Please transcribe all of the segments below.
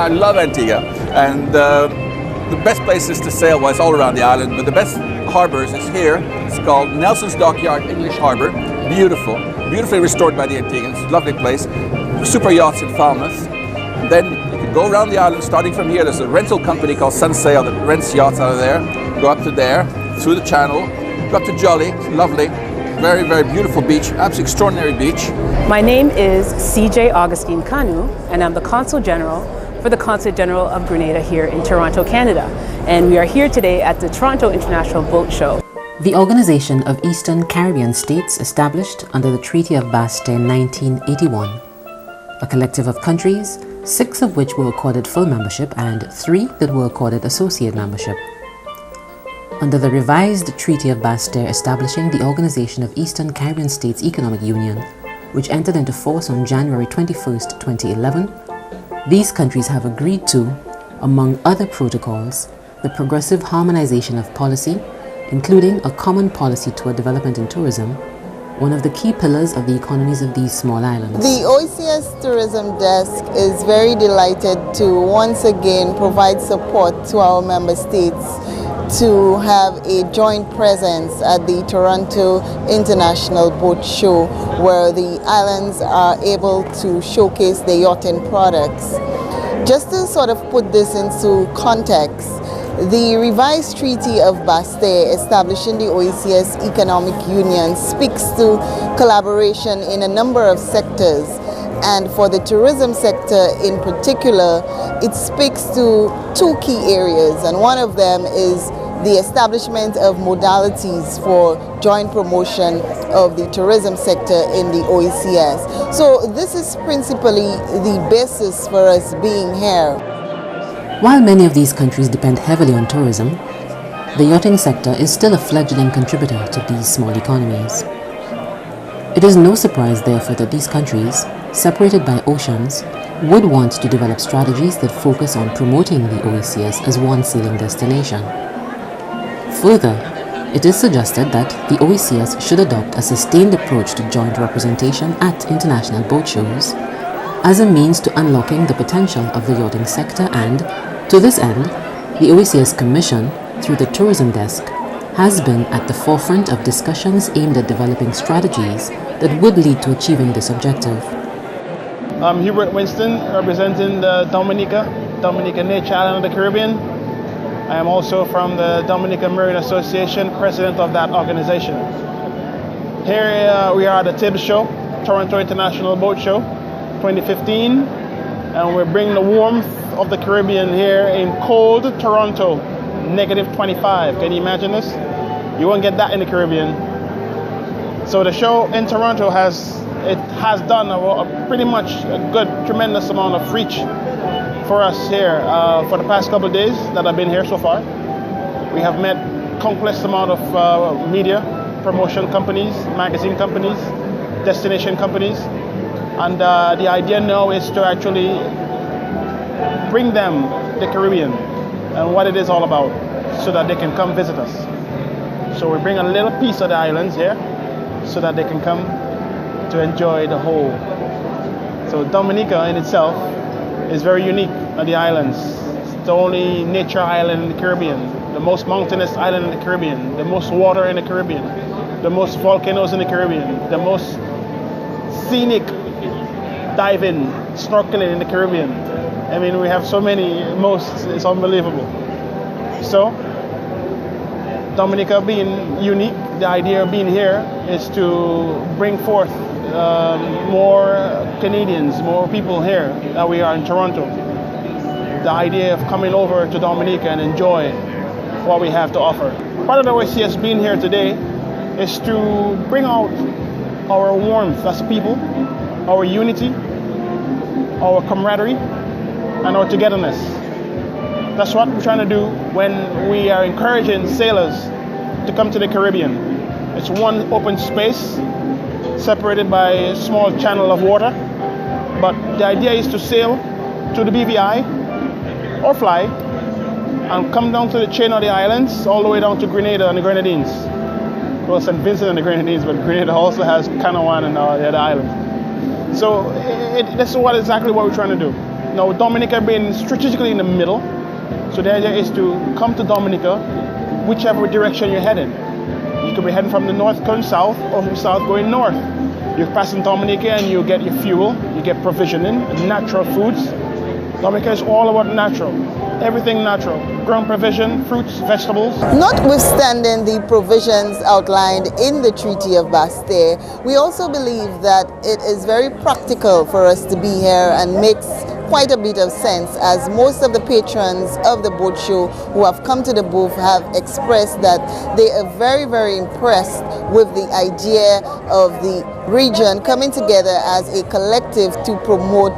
love Antigua, and the best places to sail was all around the island, but the best harbors is here. It's called Nelson's Dockyard English Harbor. Beautiful, beautifully restored by the Antiguans. Lovely place. Super yachts in Falmouth. Then you can go around the island. Starting from here, there's a rental company called Sunsail that rents yachts out of there. Go up to there, through the channel, go up to Jolly. It's lovely. Very, very beautiful beach. Absolutely extraordinary beach. My name is CJ Augustine Kanu, and I'm the Consul General for the Consulate General of Grenada here in Toronto, Canada. And we are here today at the Toronto International Boat Show. The Organization of Eastern Caribbean States, established under the Treaty of Basse-Terre in 1981. A collective of countries, 6 of which were accorded full membership and 3 that were accorded associate membership. Under the revised Treaty of Basse-Terre establishing the Organization of Eastern Caribbean States Economic Union, which entered into force on January 21, 2011, these countries have agreed to, among other protocols, the progressive harmonization of policy, including a common policy toward development in tourism, one of the key pillars of the economies of these small islands. The OECS Tourism Desk is very delighted to once again provide support to our member states to have a joint presence at the Toronto International Boat Show, where the islands are able to showcase their yachting products. Just to sort of put this into context, the revised Treaty of Basse-Terre establishing the OECS Economic Union speaks to collaboration in a number of sectors. And for the tourism sector in particular, it speaks to 2 key areas, and one of them is the establishment of modalities for joint promotion of the tourism sector in the OECS. So this is principally the basis for us being here. While many of these countries depend heavily on tourism, the yachting sector is still a fledgling contributor to these small economies. It is no surprise, therefore, that these countries, separated by oceans, would want to develop strategies that focus on promoting the OECS as one sailing destination. Further, it is suggested that the OECS should adopt a sustained approach to joint representation at international boat shows as a means to unlocking the potential of the yachting sector, and, to this end, the OECS Commission, through the Tourism Desk, has been at the forefront of discussions aimed at developing strategies that would lead to achieving this objective. I'm Hubert Winston, representing the Dominica Nature Island of the Caribbean. I am also from the Dominica Marine Association, president of that organization. Here we are at the TIB show, Toronto International Boat Show 2015, and we're bringing the warmth of the Caribbean here in cold Toronto, -25. Can you imagine this? You won't get that in the Caribbean. So the show in Toronto has done pretty much a good, tremendous amount of reach for us here for the past couple of days that I've been here so far. We have met countless amount of media, promotion companies, magazine companies, destination companies, and the idea now is to actually bring them the Caribbean and what it is all about, so that they can come visit us. So we bring a little piece of the islands here so that they can come to enjoy the whole. So Dominica in itself is very unique at the islands. It's the only nature island in the Caribbean, the most mountainous island in the Caribbean, the most water in the Caribbean, the most volcanoes in the Caribbean, the most scenic diving, snorkeling in the Caribbean. I mean, we have so many, it's unbelievable. So, Dominica being unique, the idea of being here is to bring forth more Canadians, more people here that we are in Toronto. The idea of coming over to Dominica and enjoy what we have to offer. Part of the OECS being here today is to bring out our warmth as people, our unity, our camaraderie, and our togetherness. That's what we're trying to do when we are encouraging sailors to come to the Caribbean. It's one open space separated by a small channel of water, but the idea is to sail to the BVI or fly and come down to the chain of the islands all the way down to Grenada and the Grenadines. Well, St. Vincent and the Grenadines, but Grenada also has Canawan and the other islands. So this is exactly what we're trying to do. Now, Dominica being strategically in the middle, so the idea is to come to Dominica, whichever direction you're heading. You could be heading from the north going south, or from south going north. You're passing Dominica and you get your fuel, you get provisioning, natural foods. Dominica is all about natural, everything natural. Ground provision, fruits, vegetables. Notwithstanding the provisions outlined in the Treaty of Bastille, we also believe that it is very practical for us to be here and makes quite a bit of sense, as most of the patrons of the boat show who have come to the booth have expressed that they are very, very impressed with the idea of the region coming together as a collective to promote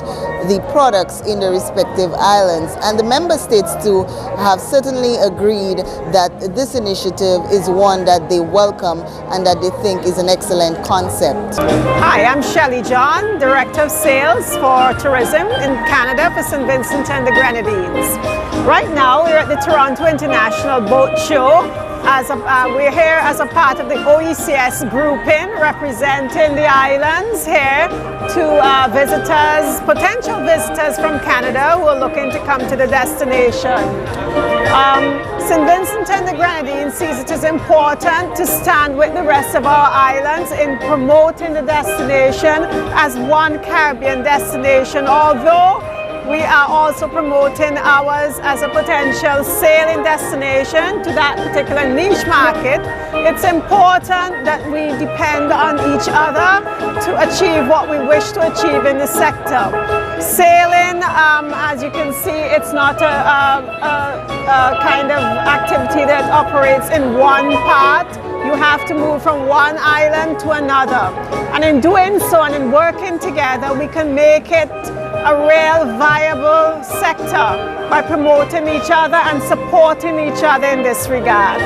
the products in the respective islands. And the member states too have certainly agreed that this initiative is one that they welcome and that they think is an excellent concept. Hi, I'm Shelley John, Director of Sales for Tourism in Canada for St. Vincent and the Grenadines. Right now we're at the Toronto International Boat Show. We're here as a part of the OECS grouping, representing the islands here to visitors, potential visitors from Canada who are looking to come to the destination. St. Vincent and the Grenadines sees it as important to stand with the rest of our islands in promoting the destination as one Caribbean destination, although we are also promoting ours as a potential sailing destination to that particular niche market. It's important that we depend on each other to achieve what we wish to achieve in the sector. Sailing, as you can see, it's not a kind of activity that operates in one part. You have to move from one island to another. And in doing so and in working together, we can make it a real viable sector by promoting each other and supporting each other in this regard.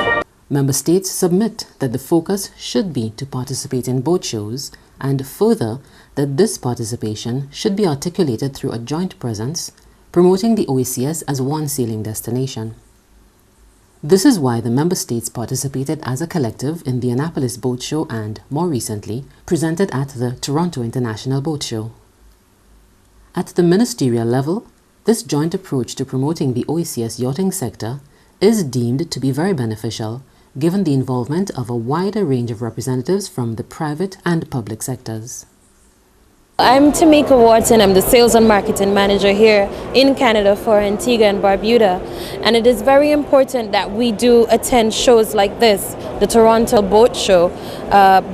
Member states submit that the focus should be to participate in boat shows, and further that this participation should be articulated through a joint presence, promoting the OECS as one sailing destination. This is why the member states participated as a collective in the Annapolis Boat Show and, more recently, presented at the Toronto International Boat Show. At the ministerial level, this joint approach to promoting the OECS yachting sector is deemed to be very beneficial, given the involvement of a wider range of representatives from the private and public sectors. I'm Tamika Watson. I'm the Sales and Marketing Manager here in Canada for Antigua and Barbuda. And it is very important that we do attend shows like this, the Toronto Boat Show,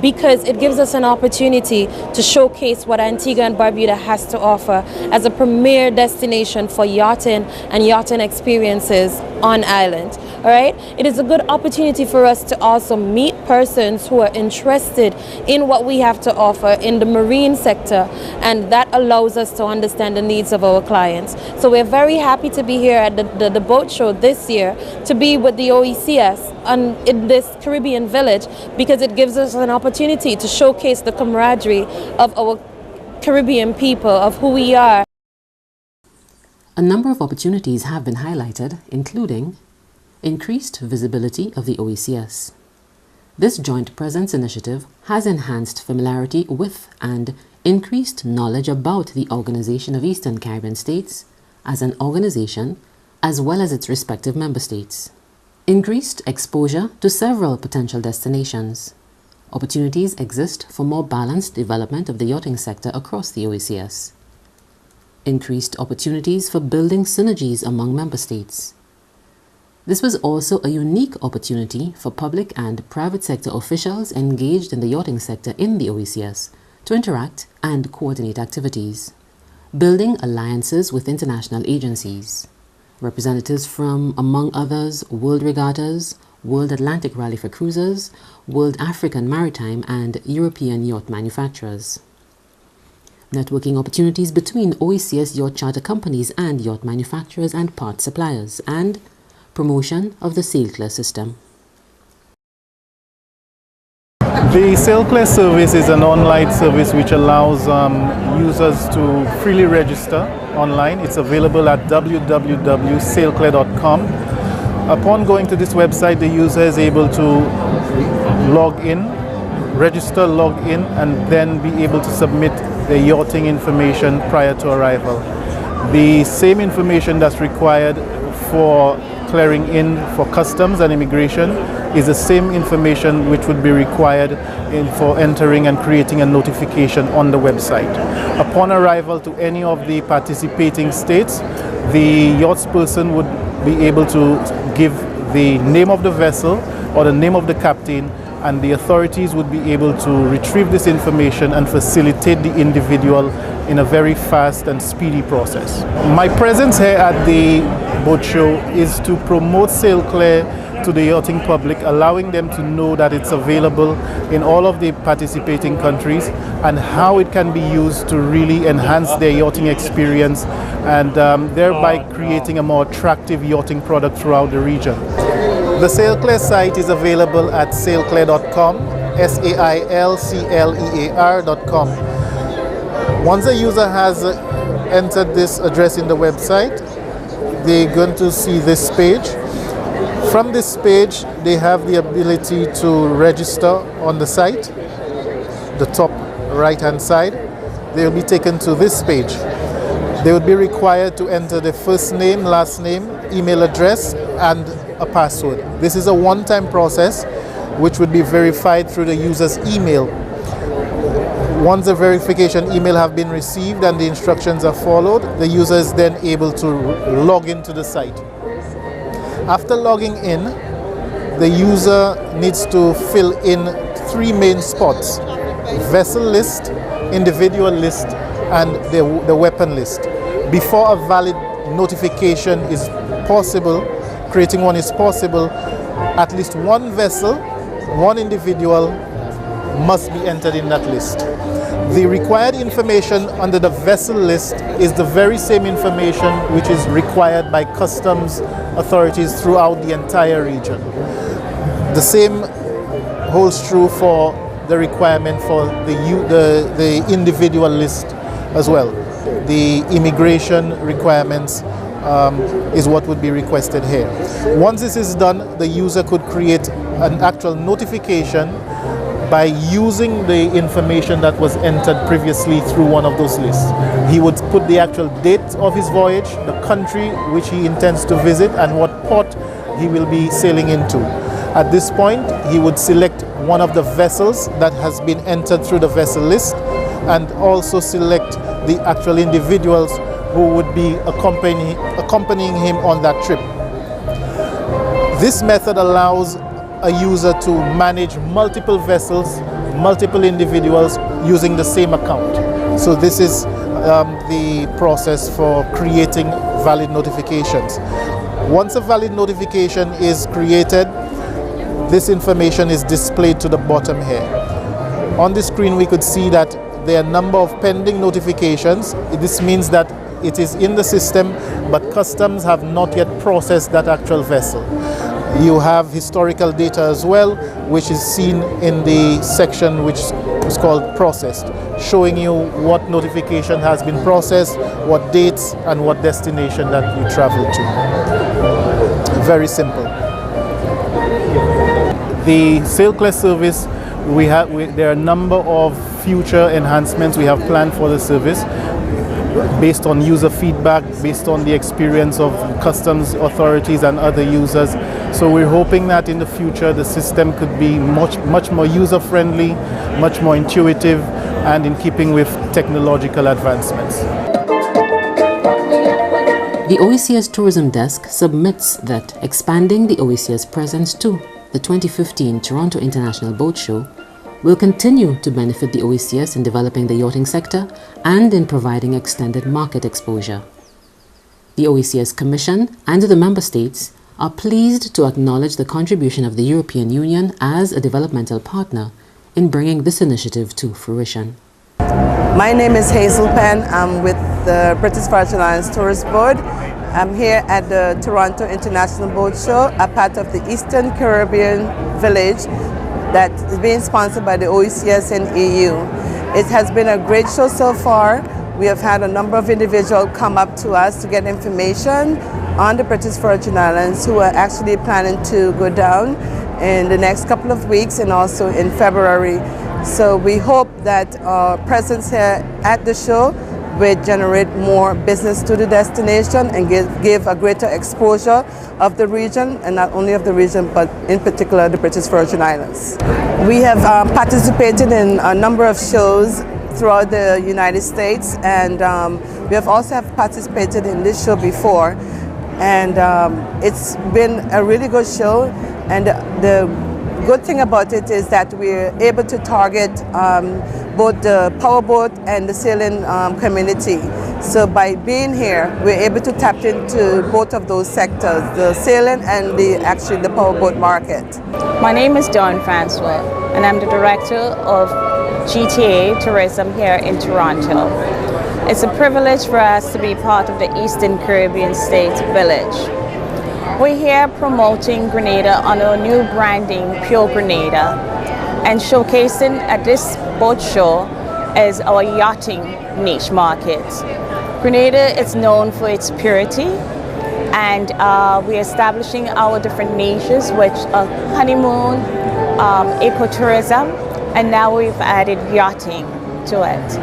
because it gives us an opportunity to showcase what Antigua and Barbuda has to offer as a premier destination for yachting and yachting experiences on island. All right? It is a good opportunity for us to also meet persons who are interested in what we have to offer in the marine sector, and that allows us to understand the needs of our clients. So we're very happy to be here at the boat show this year, to be with the OECS in this Caribbean village, because it gives us an opportunity to showcase the camaraderie of our Caribbean people, of who we are. A number of opportunities have been highlighted, including increased visibility of the OECS. This joint presence initiative has enhanced familiarity with and increased knowledge about the Organization of Eastern Caribbean States as an organization, as well as its respective member states. Increased exposure to several potential destinations. Opportunities exist for more balanced development of the yachting sector across the OECS. Increased opportunities for building synergies among member states. This was also a unique opportunity for public and private sector officials engaged in the yachting sector in the OECS to interact and coordinate activities, building alliances with international agencies, representatives from, among others, World Regattas, World Atlantic Rally for Cruisers, World African Maritime and European yacht manufacturers. Networking opportunities between OECS yacht charter companies and yacht manufacturers and parts suppliers, and promotion of the SailClear system. The SailClear service is an online service which allows users to freely register online. It's available at www.sailclear.com. Upon going to this website, the user is able to log in, register, log in, and then be able to submit their yachting information prior to arrival. The same information that's required for clearing in for customs and immigration is the same information which would be required for entering and creating a notification on the website. Upon arrival to any of the participating states, the yachtsperson would be able to give the name of the vessel or the name of the captain, and the authorities would be able to retrieve this information and facilitate the individual in a very fast and speedy process. My presence here at the boat show is to promote Sail Clear to the yachting public, allowing them to know that it's available in all of the participating countries and how it can be used to really enhance their yachting experience and thereby creating a more attractive yachting product throughout the region. The Sail Clear site is available at sailclear.com, sailclear.com. Once a user has entered this address in the website, they're going to see this page. From this page, they have the ability to register on the site, the top right-hand side. They'll be taken to this page. They would be required to enter their first name, last name, email address, and a password. This is a one-time process which would be verified through the user's email. Once the verification email have been received and the instructions are followed, the user is then able to log into the site. After logging in, the user needs to fill in 3 main spots: vessel list, individual list, and the weapon list. Before a valid notification is possible, creating one is possible, at least one vessel, one individual must be entered in that list. The required information under the vessel list is the very same information which is required by customs authorities throughout the entire region. The same holds true for the requirement for the individual list as well. The immigration requirements is what would be requested here. Once this is done, the user could create an actual notification by using the information that was entered previously through one of those lists. He would put the actual date of his voyage, the country which he intends to visit, and what port he will be sailing into. At this point, he would select one of the vessels that has been entered through the vessel list, and also select the actual individuals who would be accompanying him on that trip. This method allows a user to manage multiple vessels, multiple individuals using the same account. So this is the process for creating valid notifications. Once a valid notification is created, this information is displayed to the bottom here. On the screen we could see that there are a number of pending notifications. This means that it is in the system, but customs have not yet processed that actual vessel. You have historical data as well, which is seen in the section which is called processed, showing you what notification has been processed, what dates, and what destination that you traveled to. Very simple. The Sail Clear service, there are a number of future enhancements we have planned for the service, based on user feedback, based on the experience of customs authorities and other users. So we're hoping that in the future the system could be much more user-friendly, much more intuitive, and in keeping with technological advancements. The OECS Tourism Desk submits that expanding the OECS presence to the 2015 Toronto International Boat Show will continue to benefit the OECS in developing the yachting sector and in providing extended market exposure. The OECS Commission and the member states are pleased to acknowledge the contribution of the European Union as a developmental partner in bringing this initiative to fruition. My name is Hazel Penn. I'm with the British Virgin Islands Tourist Board. I'm here at the Toronto International Boat Show, a part of the Eastern Caribbean Village that is being sponsored by the OECS and EU. It has been a great show so far. We have had a number of individuals come up to us to get information on the British Virgin Islands who are actually planning to go down in the next couple of weeks and also in February. So we hope that our presence here at the show will generate more business to the destination and give a greater exposure of the region, and not only of the region, but in particular the British Virgin Islands. We have participated in a number of shows throughout the United States, and we have also participated in this show before, and it's been a really good show. And the good thing about it is that we're able to target both the powerboat and the sailing community. So by being here, we're able to tap into both of those sectors, the sailing and actually the powerboat market. My name is Dawn Francois, and I'm the director of GTA Tourism here in Toronto. It's a privilege for us to be part of the Eastern Caribbean State Village. We're here promoting Grenada under our new branding, Pure Grenada, and showcasing at this boat show is our yachting niche market. Grenada is known for its purity, and we're establishing our different niches, which are honeymoon, ecotourism, and now we've added yachting to it.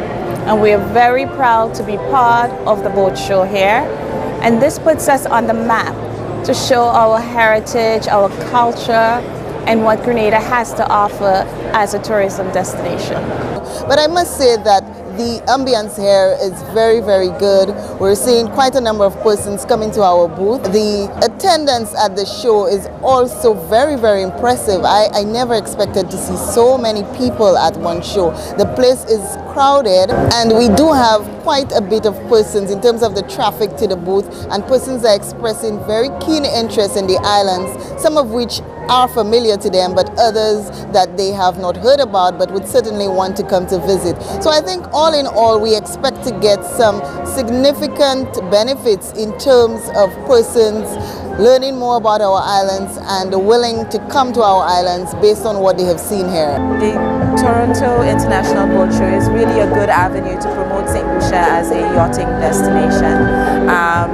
And we're very proud to be part of the boat show here, and this puts us on the map to show our heritage, our culture, and what Grenada has to offer as a tourism destination. But I must say that the ambience here is very, very good. We're seeing quite a number of persons coming to our booth. The attendance at the show is also very, very impressive. I never expected to see so many people at one show. The place is crowded, and we do have quite a bit of persons in terms of the traffic to the booth, and persons are expressing very keen interest in the islands, some of which are familiar to them, but others that they have not heard about but would certainly want to come to visit. So I think all in all, we expect to get some significant benefits in terms of persons learning more about our islands and willing to come to our islands based on what they have seen here. The Toronto International Boat Show is really a good avenue to promote St. Lucia as a yachting destination.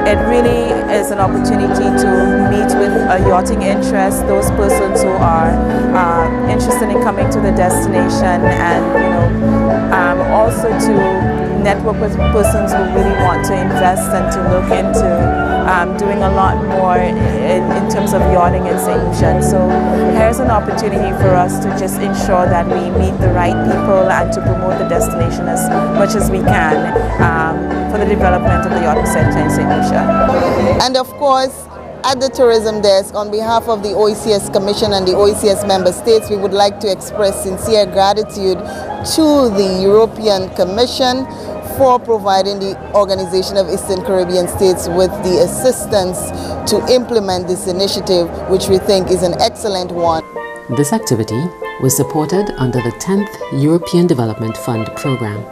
It really is an opportunity to meet with a yachting interest, those persons who are interested in coming to the destination, and also to network with persons who really want to invest and to look into doing a lot more in terms of yachting in St. Lucia. So here's an opportunity for us to just ensure that we meet the right people and to promote the destination as much as we can for the development of the yachting sector in St. Lucia. And of course, at the tourism desk, on behalf of the OECS Commission and the OECS member states, we would like to express sincere gratitude to the European Commission for providing the Organization of Eastern Caribbean States with the assistance to implement this initiative, which we think is an excellent one. This activity was supported under the 10th European Development Fund program.